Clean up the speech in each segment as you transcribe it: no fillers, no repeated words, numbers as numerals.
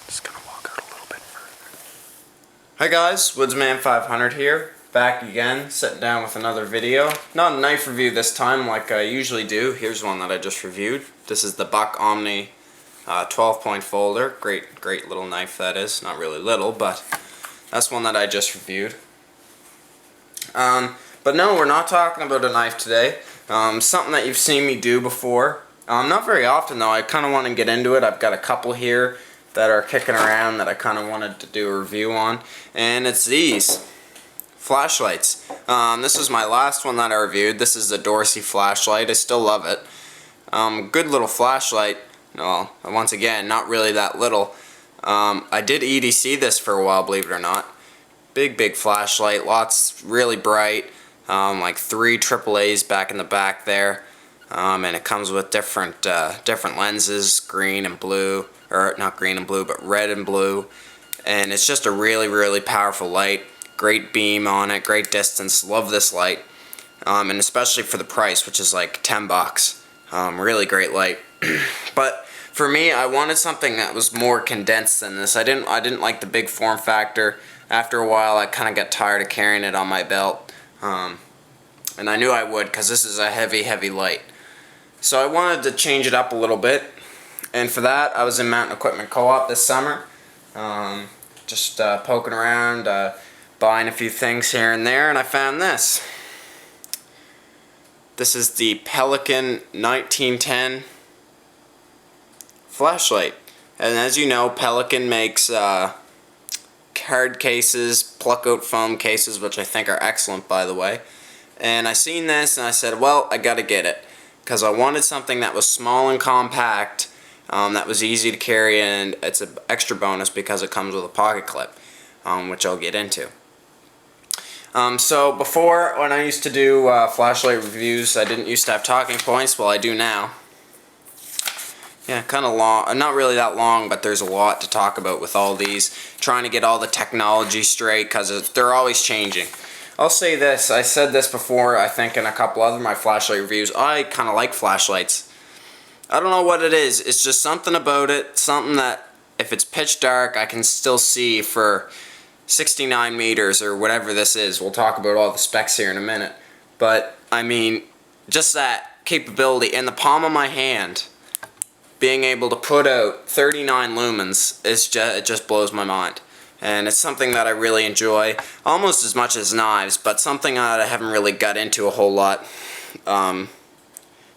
Just gonna walk out a little bit further. Hi guys, Woodsman500 here, back again, sitting down with another video. Not a knife review this time like I usually do. Here's one that I just reviewed. This is the Buck Omni 12-point folder. Great little knife that is. Not really little, but that's one that I just reviewed. But no, we're not talking about a knife today. Something that you've seen me do before. Not very often though. I kind of want to get into it. I've got a couple here that are kicking around that I kind of wanted to do a review on, and it's these flashlights. This was my last one that I reviewed. This is the Dorsey flashlight. I still love it. Good little flashlight. Well, once again, not really that little. I did EDC this for a while, believe it or not. Big flashlight, lots, really bright, like 3 AAA's back in the back there, and it comes with different lenses, green and blue, or not green and blue, but red and blue, and it's just a really powerful light. Great beam on it, great distance. Love this light, and especially for the price, which is like 10 bucks. Really great light. But for me, I wanted something that was more condensed than this. I didn't like the big form factor. After a while, I kind of got tired of carrying it on my belt, and I knew I would because this is a heavy light. So I wanted to change it up a little bit, and for that, I was in Mountain Equipment Co-op this summer, just poking around, buying a few things here and there, and I found this. This is the Pelican 1910 flashlight, and as you know, Pelican makes card cases, pluck-out foam cases, which I think are excellent, by the way. And I seen this and I said, well, I gotta get it, because I wanted something that was small and compact, that was easy to carry, and it's an extra bonus because it comes with a pocket clip, which I'll get into. So before, when I used to do flashlight reviews, I didn't used to have talking points. Well, I do now. Yeah, kind of long, not really that long, but there's a lot to talk about with all these, trying to get all the technology straight, because they're always changing. I'll say this, I said this before, I think in a couple other my flashlight reviews, I kind of like flashlights. I don't know what it is, it's just something about it, something that if it's pitch dark, I can still see for 69 meters or whatever this is. We'll talk about all the specs here in a minute. But, I mean, just that capability in the palm of my hand, being able to put out 39 lumens, it just blows my mind. And it's something that I really enjoy, almost as much as knives, but something that I haven't really got into a whole lot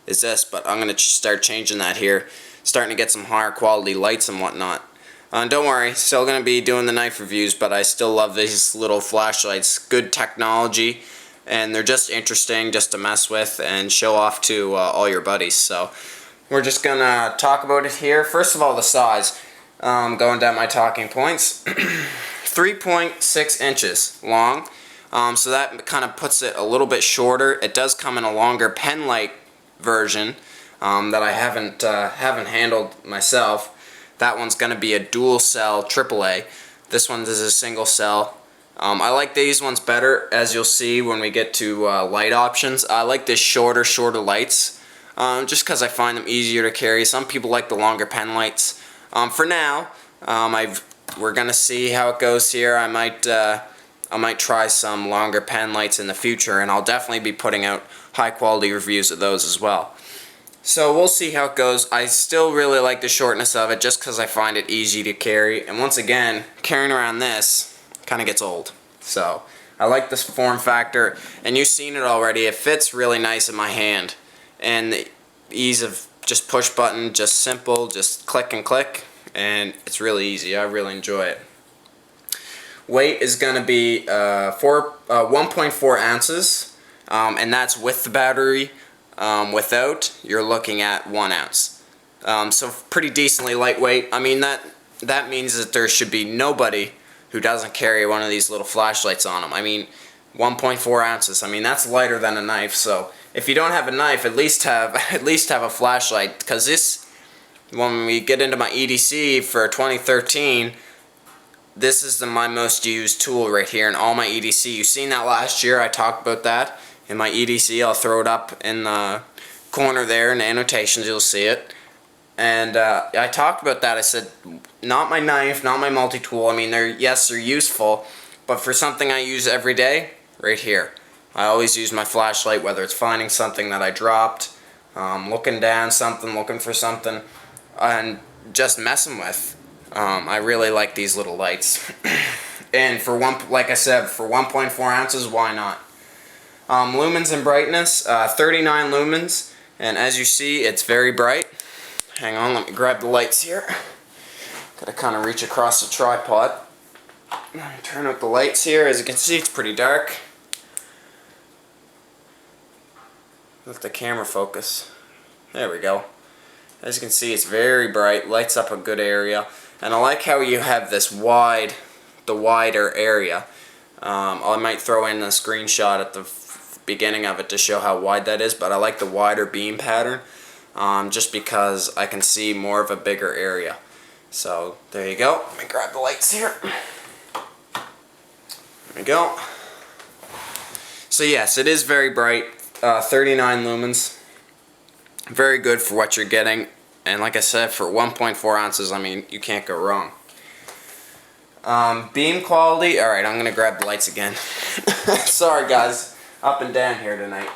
is this, but I'm going to start changing that here, starting to get some higher quality lights and whatnot. Don't worry, still going to be doing the knife reviews, but I still love these little flashlights. Good technology, and they're just interesting just to mess with and show off to all your buddies. So we're just going to talk about it here. First of all, the size. Going down my talking points. 3.6 inches long, so that kind of puts it a little bit shorter. It does come in a longer pen-like version that I haven't handled myself. That one's going to be a dual cell AAA. This one is a single cell. I like these ones better, as you'll see when we get to light options. I like this shorter lights, just because I find them easier to carry. Some people like the longer pen lights. For now, we're gonna see how it goes here. I might try some longer pen lights in the future, and I'll definitely be putting out high quality reviews of those as well. So we'll see how it goes. I still really like the shortness of it, just because I find it easy to carry. And once again, carrying around this kind of gets old. So I like this form factor, and you've seen it already. It fits really nice in my hand, and the ease of just push button, just simple, just click and click, and it's really easy. I really enjoy it. Weight is going to be 1.4 ounces, and that's with the battery. Without, you're looking at 1 ounce. So pretty decently lightweight. I mean, that means that there should be nobody who doesn't carry one of these little flashlights on them. I mean, 1.4 ounces. I mean, that's lighter than a knife. So if you don't have a knife, at least have a flashlight, because this, when we get into my EDC for 2013, this is my most used tool right here in all my EDC. You've seen that last year. I talked about that in my EDC. I'll throw it up in the corner there in the annotations. You'll see it. And I talked about that. I said, not my knife, not my multi-tool. I mean, they're useful, but for something I use every day, right here. I always use my flashlight, whether it's finding something that I dropped, looking down something, looking for something, and just messing with. I really like these little lights. And like I said, for 1.4 ounces, why not? Lumens and brightness, 39 lumens, and as you see, it's very bright. Hang on, let me grab the lights here. Gotta kind of reach across the tripod. Turn out the lights here. As you can see, it's pretty dark. Let the camera focus. There we go. As you can see, it's very bright, lights up a good area, and I like how you have this the wider area. I might throw in a screenshot at the beginning of it to show how wide that is, but I like the wider beam pattern. Just because I can see more of a bigger area. So there you go. Let me grab the lights here. There we go. So yes, it is very bright. 39 lumens. Very good for what you're getting. And like I said, for 1.4 ounces, I mean, you can't go wrong. Beam quality. Alright, I'm going to grab the lights again. Sorry guys, up and down here tonight.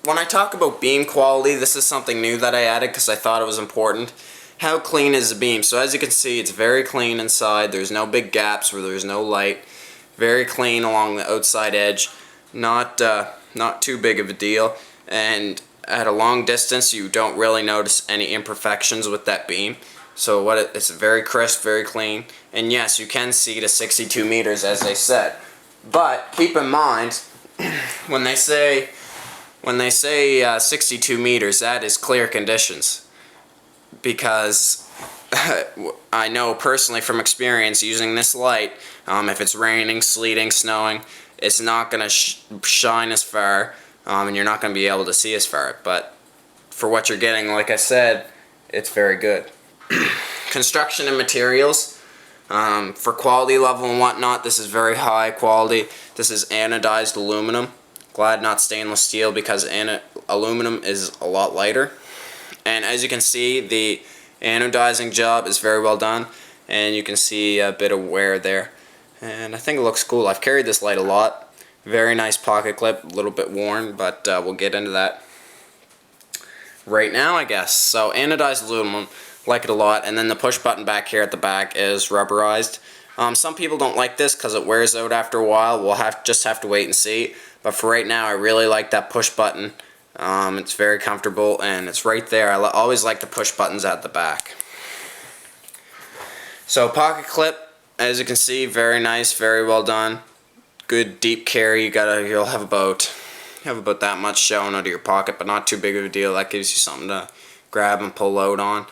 When I talk about beam quality, this is something new that I added because I thought it was important. How clean is the beam? So as you can see, it's very clean inside. There's no big gaps where there's no light. Very clean along the outside edge. Not too big of a deal. And at a long distance, you don't really notice any imperfections with that beam. So it's very crisp, very clean. And yes, you can see to 62 meters, as they said. But keep in mind, when they say 62 meters, that is clear conditions, because I know personally from experience using this light, if it's raining, sleeting, snowing, it's not going to shine as far, and you're not going to be able to see as far. But for what you're getting, like I said, it's very good. Construction and materials. For quality level and whatnot, this is very high quality. This is anodized aluminum. Glad not stainless steel, because aluminum is a lot lighter. And as you can see, the anodizing job is very well done, and you can see a bit of wear there. And I think it looks cool. I've carried this light a lot. Very nice pocket clip, a little bit worn, but we'll get into that right now, I guess. So anodized aluminum, like it a lot. And then the push button back here at the back is rubberized. Some people don't like this because it wears out after a while. We'll just have to wait and see. But for right now, I really like that push button. It's very comfortable, and it's right there. I always like the push buttons at the back. So pocket clip, as you can see, very nice, very well done. Good deep carry. You'll have about that much showing out of your pocket, but not too big of a deal. That gives you something to grab and pull out on.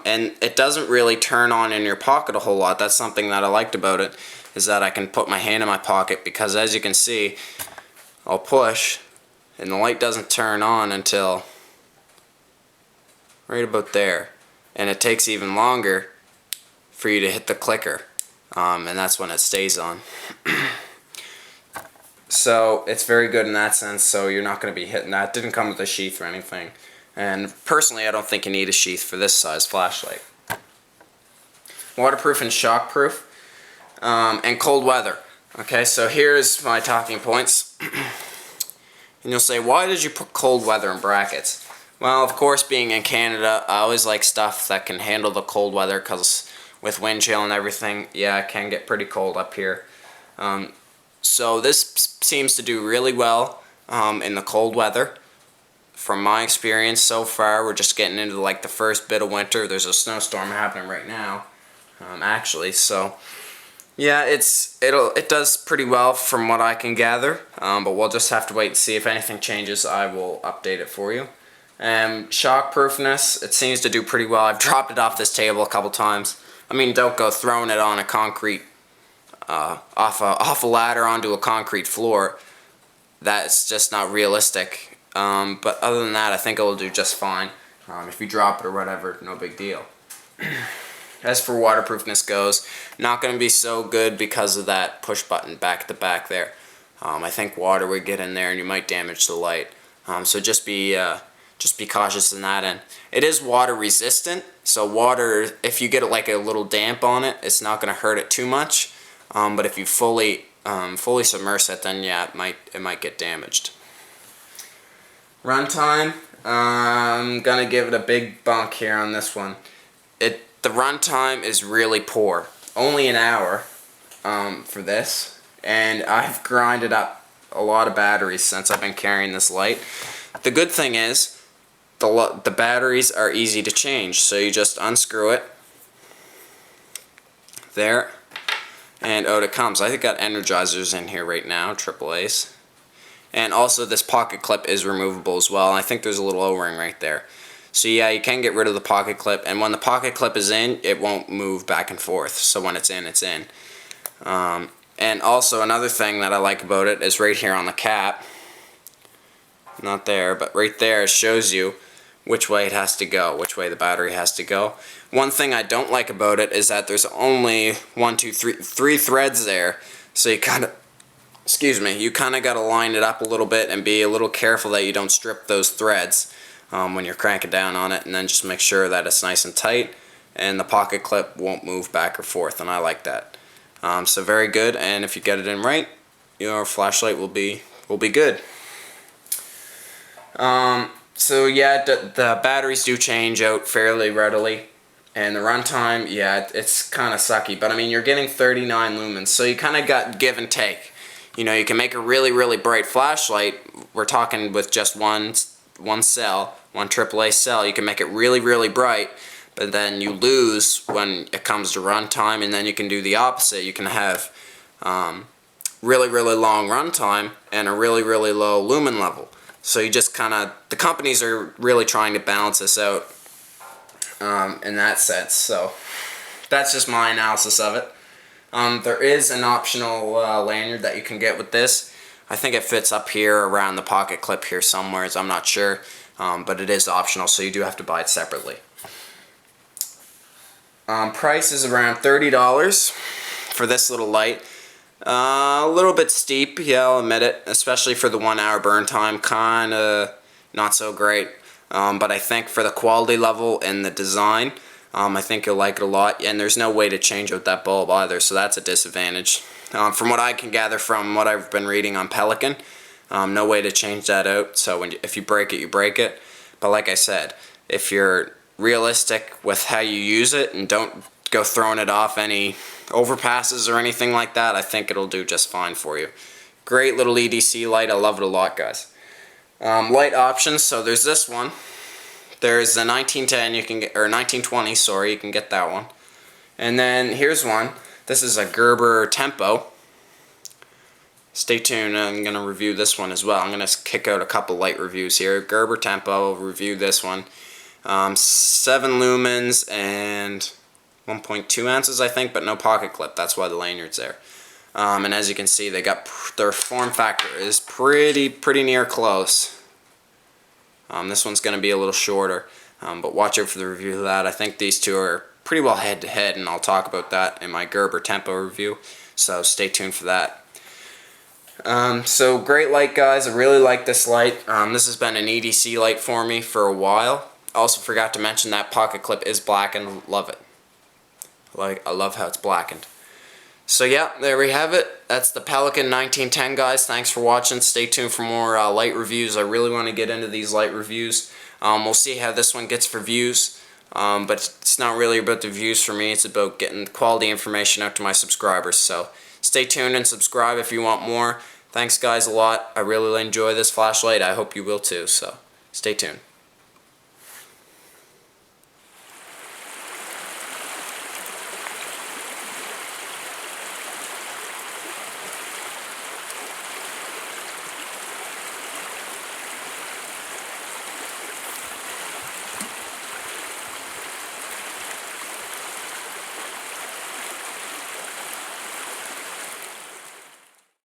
And it doesn't really turn on in your pocket a whole lot. That's something that I liked about it, is that I can put my hand in my pocket, because as you can see, I'll push and the light doesn't turn on until right about there, and it takes even longer for you to hit the clicker, and that's when it stays on. So it's very good in that sense, so you're not going to be hitting that. It didn't come with a sheath or anything. And personally, I don't think you need a sheath for this size flashlight. Waterproof and shockproof, and cold weather. Okay, so here's my talking points. And you'll say, why did you put cold weather in brackets? Well, of course, being in Canada, I always like stuff that can handle the cold weather, because with wind chill and everything, yeah, it can get pretty cold up here. So this seems to do really well in the cold weather. From my experience so far, we're just getting into like the first bit of winter. There's a snowstorm happening right now, actually. So yeah, it does pretty well from what I can gather. But we'll just have to wait and see. If anything changes, I will update it for you. Shockproofness, it seems to do pretty well. I've dropped it off this table a couple times. I mean, don't go throwing it on a concrete, off a ladder onto a concrete floor. That's just not realistic. But other than that, I think it will do just fine. If you drop it or whatever, no big deal. As for waterproofness goes, not going to be so good because of that push button back at the back there. I think water would get in there and you might damage the light. So just be just be cautious in that end. It is water resistant, so water, if you get like a little damp on it, it's not going to hurt it too much. But if you fully submerge it, then yeah, it might get damaged. Runtime, I'm gonna give it a big bunk here on this one. The runtime is really poor, only an hour for this, and I've grinded up a lot of batteries since I've been carrying this light. The good thing is the batteries are easy to change, so you just unscrew it there, and out it comes. I think got energizers in here right now, AAA's. And also this pocket clip is removable as well. I think there's a little O-ring right there. So yeah, you can get rid of the pocket clip, and when the pocket clip is in, it won't move back and forth. So when it's in, it's in. And also another thing that I like about it is right here on the cap. Not there, but right there it shows you which way it has to go, which way the battery has to go. One thing I don't like about it is that there's only three threads there. So you kind of you kind of got to line it up a little bit and be a little careful that you don't strip those threads when you're cranking down on it, and then just make sure that it's nice and tight and the pocket clip won't move back or forth, and I like that. So very good, and if you get it in right, your flashlight will be good. So yeah, the batteries do change out fairly readily, and the runtime, yeah, it's kind of sucky, but I mean, you're getting 39 lumens, so you kind of got give and take. You know, you can make a really bright flashlight. We're talking with just one cell, one AAA cell. You can make it really bright, but then you lose when it comes to runtime, and then you can do the opposite. You can have really long runtime and a really low lumen level. So you just kind of, the companies are really trying to balance this out in that sense. So that's just my analysis of it. There is an optional lanyard that you can get with this. I think it fits up here around the pocket clip here somewhere, I'm not sure, but it is optional, so you do have to buy it separately. Price is around $30 for this little light. A little bit steep, yeah, I'll admit it, especially for the 1 hour burn time, kinda not so great, but I think for the quality level and the design, I think you'll like it a lot, and there's no way to change out that bulb either, so that's a disadvantage. From what I can gather from what I've been reading on Pelican, no way to change that out, so if you break it, you break it. But like I said, if you're realistic with how you use it and don't go throwing it off any overpasses or anything like that, I think it'll do just fine for you. Great little EDC light, I love it a lot, guys. Light options, so there's this one. There's the 1910 you can get, or 1920, sorry, you can get that one. And then here's one. This is a Gerber Tempo. Stay tuned, I'm going to review this one as well. I'm going to kick out a couple light reviews here. Gerber Tempo, review this one. 7 lumens and 1.2 ounces, I think, but no pocket clip. That's why the lanyard's there. And as you can see, they got their form factor is pretty near close. This one's going to be a little shorter, but watch out for the review of that. I think these two are pretty well head-to-head, and I'll talk about that in my Gerber Tempo review, so stay tuned for that. So great light, guys. I really like this light. This has been an EDC light for me for a while. Also forgot to mention that pocket clip is blackened. Love it. I love how it's blackened. So yeah, there we have it. That's the Pelican 1910, guys. Thanks for watching. Stay tuned for more light reviews. I really want to get into these light reviews. We'll see how this one gets for views. But it's not really about the views for me. It's about getting quality information out to my subscribers. So stay tuned and subscribe if you want more. Thanks, guys, a lot. I really enjoy this flashlight. I hope you will too. So stay tuned.